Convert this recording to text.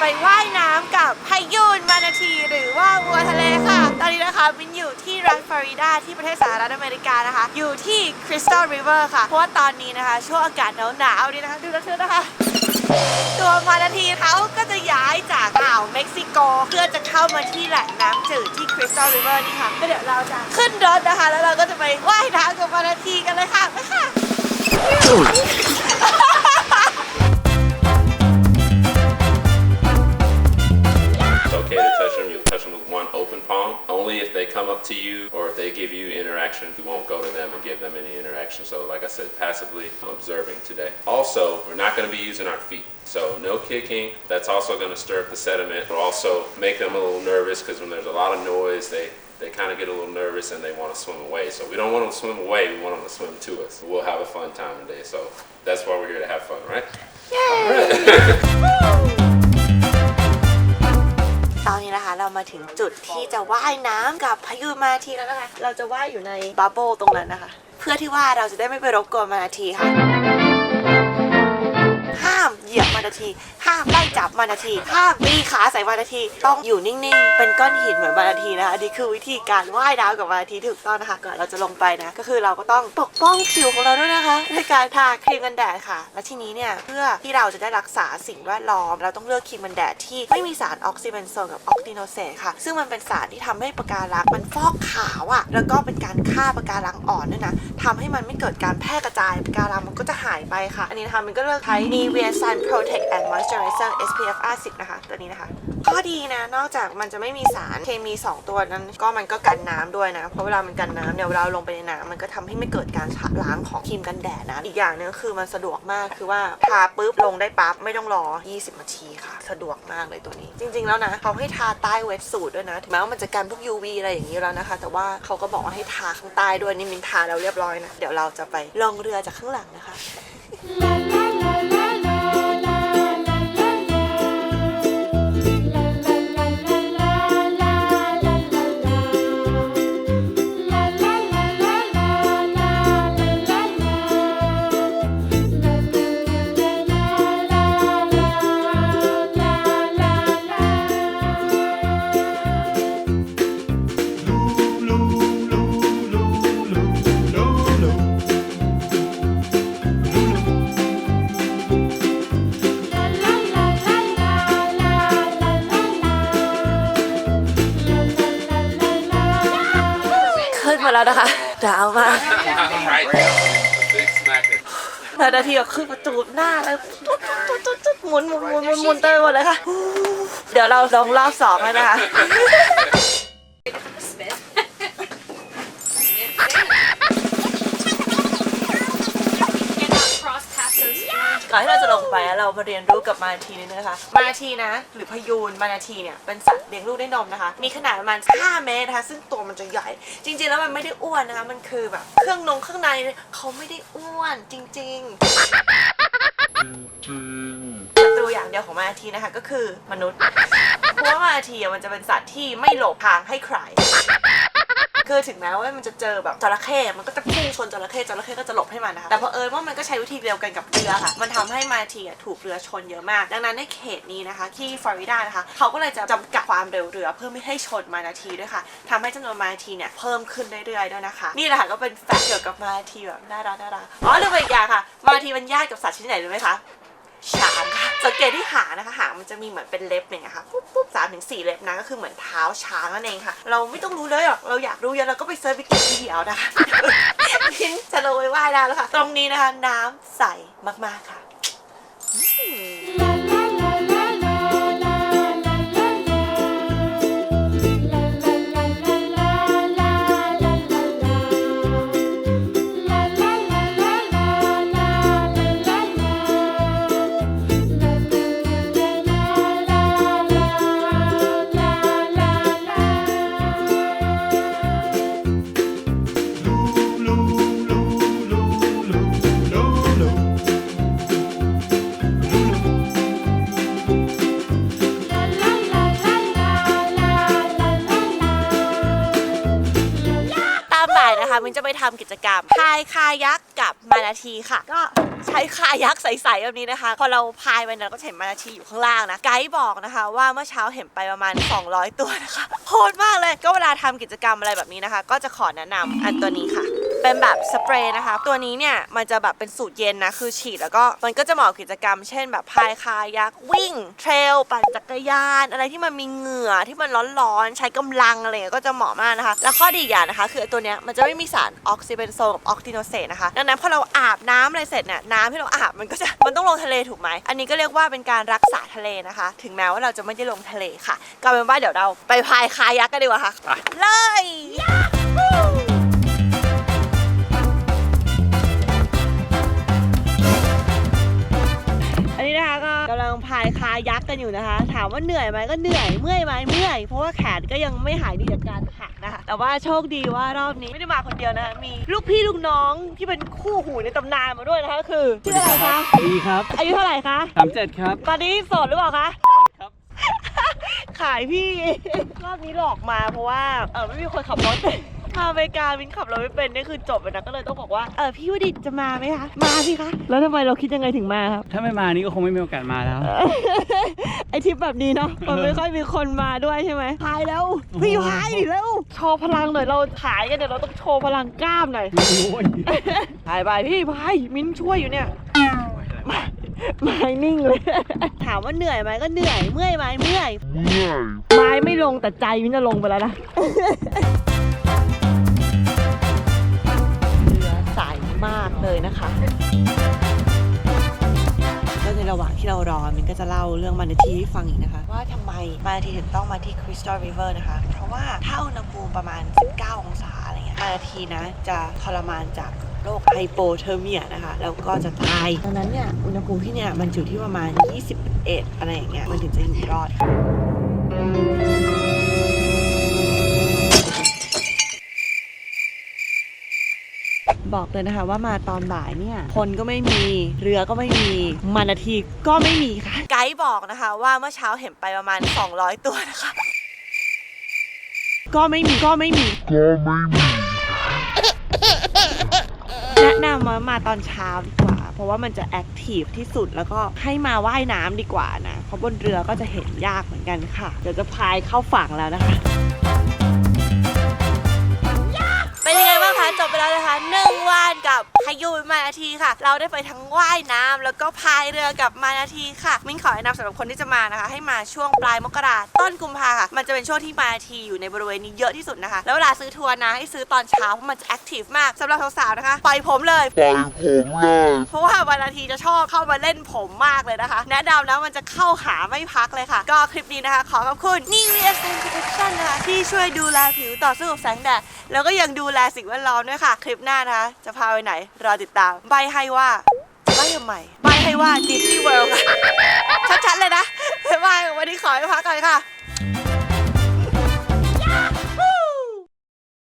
ไปว่ายน้ำกับพายุนมานาทีหรือว่าวัวทะเลค่ะตอนนี้นะคะมินอยู่ที่รัฐฟลอริดาที่ประเทศสหรัฐอเมริกานะคะอยู่ที่คริสตัลริเวอร์ค่ะเพราะว่าตอนนี้นะคะช่วงอากาศหนาวๆนี่นะคะดูเธอนะคะตัวมานาทีเขาก็จะย้ายจากอ่าวเม็กซิโกเพื่อจะเข้ามาที่แหล่งน้ำจืดที่คริสตัลริเวอร์นี่ค่ะก็เดี๋ยวเราจะขึ้นรถนะคะแล้วเราก็จะไปว่ายน้ำกับมานาทีกันเลยค่ะไปค่ะOkay to touch them, you'll touch them with one open palm. Only if they come up to you or if they give you interaction, you won't go to them and give them any interaction. So like I said, passively observing today. Also, we're not going to be using our feet. So no kicking. That's also going to stir up the sediment. It'll also make them a little nervous because when there's a lot of noise, they kind of get a little nervous and they want to swim away. So we don't want them to swim away. We want them to swim to us. We'll have a fun time today. So that's why we're here to have fun, right? Yay! ตอนนี้นะคะเรามาถึงจุดที่จะว่ายน้ำกับพายุมานาทีแล้วนะคะเราจะว่ายอยู่ในบับเบิ้ลตรงนั้นนะคะเพื่อที่ว่าเราจะได้ไม่ไปรบกวนมานาทีค่ะห้ามเหยียบมานาทีห้ามไล่จับมานาทีห้ามตีขาใส่มานาทีต้องอยู่นิ่งๆเป็นก้อนหินเหมือนมานาทีนะคะนี่คือวิธีการว่ายน้ำกับมานาทีถูกต้องนะคะก่อนเราจะลงไปนะก็คือเราก็ต้องปกป้องผิวของเราด้วยนะคะในการทาครีมกันแดดค่ะและทีนี้เนี่ยเพื่อที่เราจะได้รักษาสิ่งแวดล้อมเราต้องเลือกครีมกันแดดที่ไม่มีสารออกซิเบนโซนกับออกติโนเซนค่ะซึ่งมันเป็นสารที่ทำให้ปะการังมันฟอกขาวอ่ะแล้วก็เป็นการฆ่าปะการังอ่อนด้วยนะทำให้มันไม่เกิดการแพร่กระจายปะการังมันก็จะหายไปค่ะอันนี้นะคะมันก็เลือกใช้ Nivea Sun Protect and Moisturizer SPF 50นะคะตัวนี้นะคะข้อดีนะนอกจากมันจะไม่มีสารเคมี2ตัวนั้นก็มันก็กันน้ำด้วยนะเพราะเวลามันกันน้ำเนี่ยเวลาลงไปในน้ำมันก็ทำให้ไม่เกิดการชะล้างของครีมกันแดดนะอีกอย่างนึงคือมันสะดวกมากคือว่าทาปุ๊บลงได้ปั๊บไม่ต้องรอ20นาทีค่ะสะดวกมากเลยตัวนี้จริงๆแล้วนะเขาให้ทาใต้เวทสูทด้วยนะถึงแม้ว่ามันจะกันพวก UV อะไรอย่างนี้แล้วนะคะแต่ว่าเขาก็บอกว่าให้ทาข้างใต้ด้วยนี่มินทาแล้วเรียบร้อยนะเดี๋ยวเราจะไปลงเรือจากข้างหลังนะคะมาแล้วนะคะดาวมากนาทีก็ขึ้นประตูหน้าแล้วตุ๊ดหมุนเตยหมดเลยค่ะเดี๋ยวเราลองรอบ2แล้วนะคะก่อนที่เราจะลงไปเรามาเรียนรู้กับมานาทีนิดนึงนะคะมานาทีนะหรือพยูนมานาทีเนี่ยเป็นสัตว์เลี้ยงลูกด้วยนมนะคะมีขนาดประมาณ5 เมตรนะคะซึ่งตัวมันจะใหญ่จริงๆแล้วมันไม่ได้อ้วนนะคะมันคือแบบเครื่องข้างในเขาไม่ได้อ้วนจริงๆศัตรูอย่างเดียวของมานาทีนะคะก็คือมนุษย์เพราะว่ามานาทีมันจะเป็นสัตว์ที่ไม่หลบทางให้ใครคือถึงแม้ว่ามันจะเจอแบบจระเข้มันก็จะพุ่งชนจระเข้ก็จะหลบให้มันนะคะแต่พอว่ามันก็ใช้วิธีเดียวกันกับเรือค่ะมันทำให้มานาทีถูกเรือชนเยอะมากดังนั้นในเขตนี้นะคะที่ฟลอริดานะคะเขาก็เลยจะจำกัดความเร็วเรือเพื่อไม่ให้ชนมานาทีด้วยค่ะทำให้จำนวนมานาทีเนี่ยเพิ่มขึ้นเรื่อยๆด้วยนะคะนี่แหละค่ะก็เป็นแฟกต์เกี่ยวกับมานาทีแบบน่ารักอ๋อเรื่องอีกอย่างค่ะมานาทีมันญาติกับสัตว์ชนิดไหนรู้ไหมคะช้างค่ะสังเกตที่หางนะคะหางมันจะมีเหมือนเป็นเล็บเนี่ยค่ะปุ๊บ3 ถึง 4เล็บนะก็คือเหมือนเท้าช้างนั่นเองค่ะเราไม่ต้องรู้เลยหรอกเราอยากรู้เยอะเราก็ไปเซิร์ชวิกิพีเดียนะคะพินจะลงไปว่ายได้แล้วค่ะตรงนี้นะคะน้ำใสมากๆค่ะ นะคะมินจะไปทำกิจกรรมพายคายักกับมานาทีค่ะก็ใช้คายักใสๆแบบนี้นะคะพอเราพายไปเราก็เห็นมานาทีอยู่ข้างล่างนะไกด์บอกนะคะว่าเมื่อเช้าเห็นไปประมาณ200ตัวนะคะโหดมากเลยก็เวลาทำกิจกรรมอะไรแบบนี้นะคะก็จะขอแนะนำอันตัวนี้ค่ะเป็นแบบสเปรย์นะคะตัวนี้เนี่ยมันจะแบบเป็นสูตรเย็นนะคือฉีดแล้วก็มันก็จะเหมาะกับกิจกรรมเช่นแบบพายคายักวิ่งเทรลปั่นจักรยานอะไรที่มันมีเหงื่อที่มันร้อนๆใช้กำลังอะไรเงี้ยก็จะเหมาะมากนะคะแล้วข้อดีอย่างนะคะคือตัวเนี้ยมันจะไม่มีสารออกซิเบนโซกับออกติโนเซตนะคะดังนั้นพอเราอาบน้ำอะไรเสร็จเนี่ยน้ำที่เราอาบมันต้องลงทะเลถูกไหมอันนี้ก็เรียกว่าเป็นการรักษาทะเลนะคะถึงแม้ว่าเราจะไม่ได้ลงทะเลค่ะก็เป็นว่าเดี๋ยวเราไปพายคายักกันดีกว่าค่ะเลยอันนี้นะคะก็กำลังพายคายักกันอยู่นะคะถามว่าเหนื่อยไหมก็เหนื่อยเมื่อยไหมเมื่อยเพราะว่าแขนก็ยังไม่หายดีจากการหักนะคะแต่ว่าโชคดีว่ารอบนี้ไม่ได้มาคนเดียวนะคะมีลูกพี่ลูกน้องที่เป็นคู่หูในตำนานมาด้วยนะคะคือชื่ออะไรคะ ดีครับ อายุเท่าไหร่คะ 37ครับ ตอนนี้โสดหรือเปล่าคะ ครับ ขายพี่รอบนี้หลอกมาเพราะว่าไม่มีคนขับรถมาอเมริกามินขับรถไม่เป็นนี่คือจบเลยนะก็เลยต้องบอกว่าพี่วดิตจะมาไหมคะมาสิคะแล้วทำไมเราคิดยังไงถึงมาครับ ถ้าไม่มานี่ก็คงไม่มีโอกาสมาแล้ว ไอทริปแบบนี้เนาะมันไม่ค่อยมีคนมาด้วยใช่ไหมพายแล้วพี่พายแล้วโชว์พลังหน่อยเราขายกันเดี๋ยวเราต้องโชว์พลังกล้ามหน่อย โอ้ย พายไปพี่พายมินช่วยอยู่เนี่ยไม่นิ่งเลย ถามว่าเหนื่อยไหมก็เหนื่อยเมื่อยไหมเมื่อยไม้ไม่ลงแต่ใจมินจะลงไปแล้วนะเรือสายมากเลยนะคะแล้วในระหว่างที่เรารอมินก็จะเล่าเรื่องมานาทีให้ฟังอีกนะคะว่าทำไมมานาทีถึงต้องมาที่คริสตัลริเวอร์นะคะเพราะว่าถ้าอุณหภูมิประมาณ19องศาอะไรเงี้ยมานาทีนะจะทรมานจากโรคไฮโปเทอร์เมียนะคะแล้วก็จะตายดังนั้นเนี่ยอุณหภูมิที่เนี่ยมันอยู่ที่ประมาณ21อะไรอย่างเงี้ยมันถึงจะอยู่รอดบอกเลยนะคะว่ามาตอนบ่ายเนี่ยคนก็ไม่มีเรือก็ไม่มีมานาทีก็ไม่มีค่ะไกด์บอกนะคะว่าเมื่อเช้าเห็นไปประมาณ200ตัวนะคะก็ไม่มีแนะนำมาตอนเช้าดีกว่าเพราะว่ามันจะแอคทีฟที่สุดแล้วก็ให้มาว่ายน้ำดีกว่านะเพราะบนเรือก็จะเห็นยากเหมือนกันค่ะเดี๋ยวจะพายเข้าฝั่งแล้วนะคะเป็นยังไงบ้างคะจบไปแล้วนะคะ1 วันกับพายุมานาทีค่ะเราได้ไปทั้งว่ายน้ำแล้วก็พายเรือกับมานาทีค่ะมิ้นขอแนะนำสำหรับคนที่จะมานะคะให้มาช่วงปลายมกราต้นกุมภาค่ะมันจะเป็นช่วงที่มานาทีอยู่ในบริเวณนี้เยอะที่สุดนะคะแล้วเวลาซื้อทัวร์นะให้ซื้อตอนเช้าเพราะมันจะแอคทีฟมากสำหรับสาวๆนะคะปล่อยผมเลยเพราะว่ามานาทีจะชอบเข้ามาเล่นผมมากเลยนะคะแนะนำแล้วมันจะเข้าหาไม่พักเลยค่ะก็คลิปนี้นะคะขอขอบคุณนี่ VSN Protection นะคะที่ช่วยดูแลผิวต่อสู้กับแสงแดดแล้วก็ยังดูแลสิ่งแวดล้อมด้วยค่ะคลิปหน้านะคะจะพาไปไหนรอติดตามใบให้ว่าใบทำไมใบให้ว่า Disney World ค่ะชัดๆเลยนะบ๊ายบายวันนี้ขอไปพักก่อนค่ะ